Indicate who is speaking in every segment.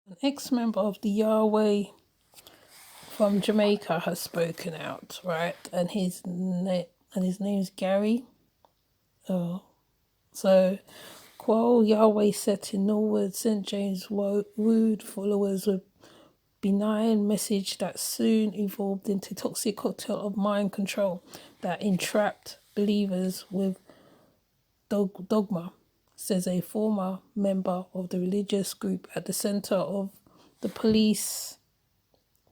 Speaker 1: An ex-member of the Yahweh from Jamaica has spoken out, right? And his name's Gary. So, while Yahweh said in Norwood, St. James wooed followers with benign message that soon evolved into toxic cocktail of mind control that entrapped believers with dogma, says a former member of the religious group at the center of the police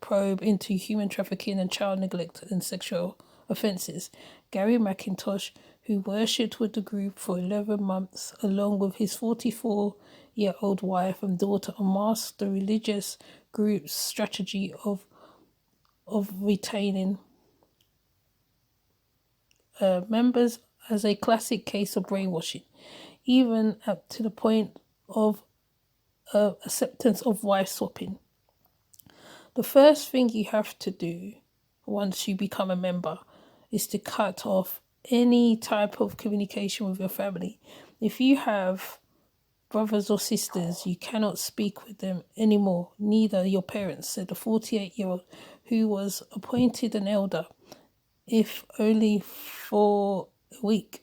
Speaker 1: probe into human trafficking and child neglect and sexual offences. Gary McIntosh, who worshipped with the group for 11 months along with his 44-year-old wife and daughter, unmasked the religious group's strategy of retaining members as a classic case of brainwashing, even up to the point of acceptance of wife swapping. The first thing you have to do once you become a member is to cut off any type of communication with your family. If you have brothers or sisters, you cannot speak with them anymore, neither your parents, said the 48-year-old who was appointed an elder, if only for a week.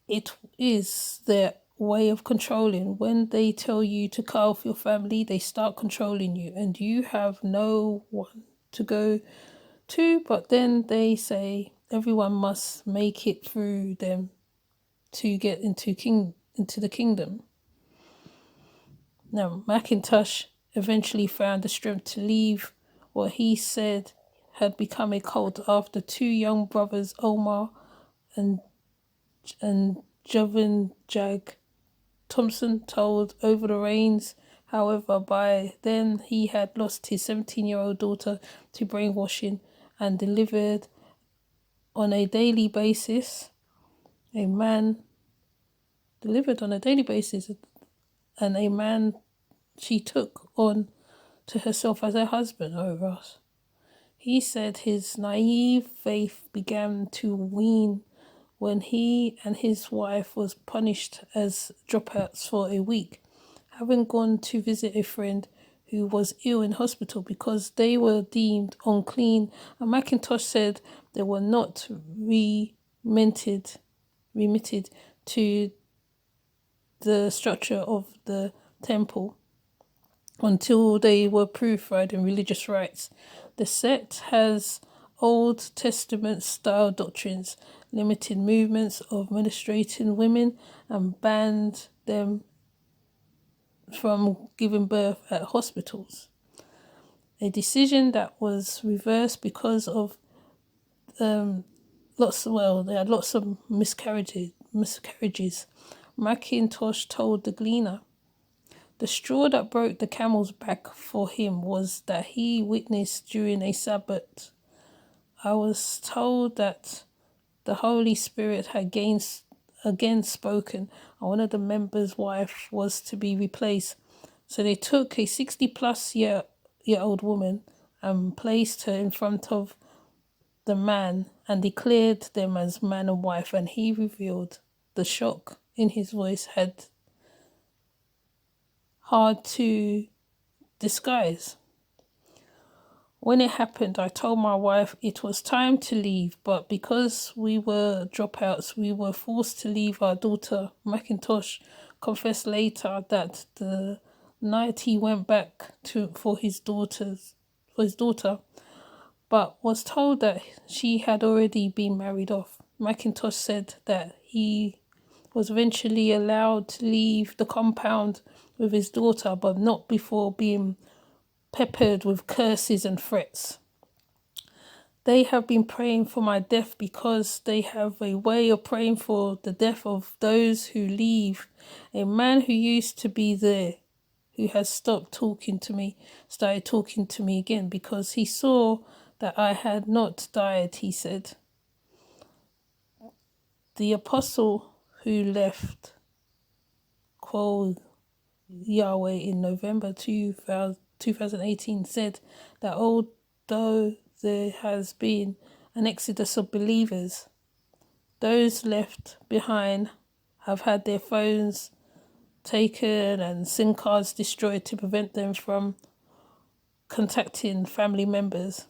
Speaker 1: It is their way of controlling. When they tell you to cut off your family, they start controlling you, and you have no one to go to. But then they say everyone must make it through them to get into the kingdom. Now, McIntosh eventually found the strength to leave what he said had become a cult after two young brothers, Omar and Jovan Jag Thompson, told over the reins. However, by then he had lost his 17-year-old daughter to brainwashing and delivered on a daily basis. And a man she took on to herself as her husband. Oh, Ross. He said his naive faith began to wane when he and his wife was punished as dropouts for a week, having gone to visit a friend who was ill in hospital because they were deemed unclean. And McIntosh said they were not remitted to the structure of the temple until they were purified in religious rites. The sect has Old Testament style doctrines, limited movements of menstruating women, and banned them from giving birth at hospitals. A decision that was reversed because of they had lots of miscarriages. McIntosh told the Gleaner, the straw that broke the camel's back for him was that he witnessed during a Sabbath. I was told that the Holy Spirit had again spoken, and one of the members' wife was to be replaced. So they took a 60-plus-year-old woman and placed her in front of the man and declared them as man and wife, and he revealed the shock in his voice had hard to disguise. When it happened, I told my wife it was time to leave, but because we were dropouts, we were forced to leave our daughter. McIntosh confessed later that the night he went back for his daughter, but was told that she had already been married off. McIntosh said that he was eventually allowed to leave the compound with his daughter, but not before being peppered with curses and threats. They have been praying for my death because they have a way of praying for the death of those who leave. A man who used to be there, who has stopped talking to me, started talking to me again because he saw that I had not died, he said. The apostle who left Yahweh in November 2018 said that although there has been an exodus of believers, those left behind have had their phones taken and SIM cards destroyed to prevent them from contacting family members.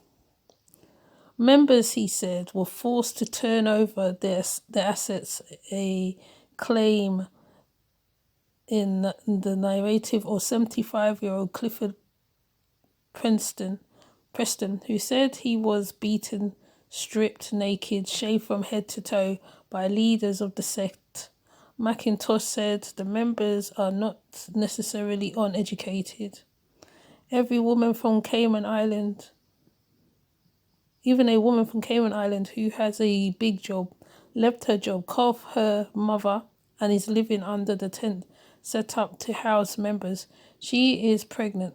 Speaker 1: Members, he said, were forced to turn over their assets, a claim in the narrative of 75-year-old Clifford Preston, who said he was beaten, stripped naked, shaved from head to toe by leaders of the sect. McIntosh said the members are not necessarily uneducated. Every woman from Cayman Island, even a woman from Cayman Island who has a big job, left her job, called her mother, and is living under the tent set up to house members. She is pregnant.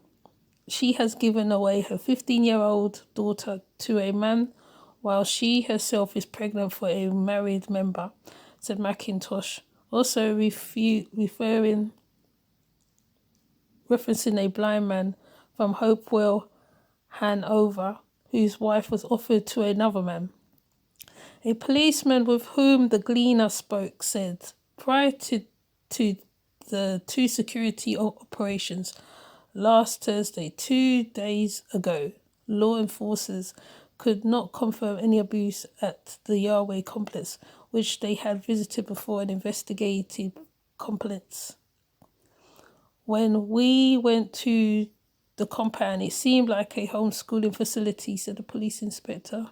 Speaker 1: She has given away her 15-year-old daughter to a man while she herself is pregnant for a married member, said McIntosh, also referencing a blind man from Hopewell, Hanover, whose wife was offered to another man. A policeman with whom the Gleaner spoke said, prior to the two security operations last Thursday, 2 days ago, law enforcers could not confirm any abuse at the Yahweh complex, which they had visited before and investigated complaints. When we went to the compound, it seemed like a homeschooling facility, said the police inspector.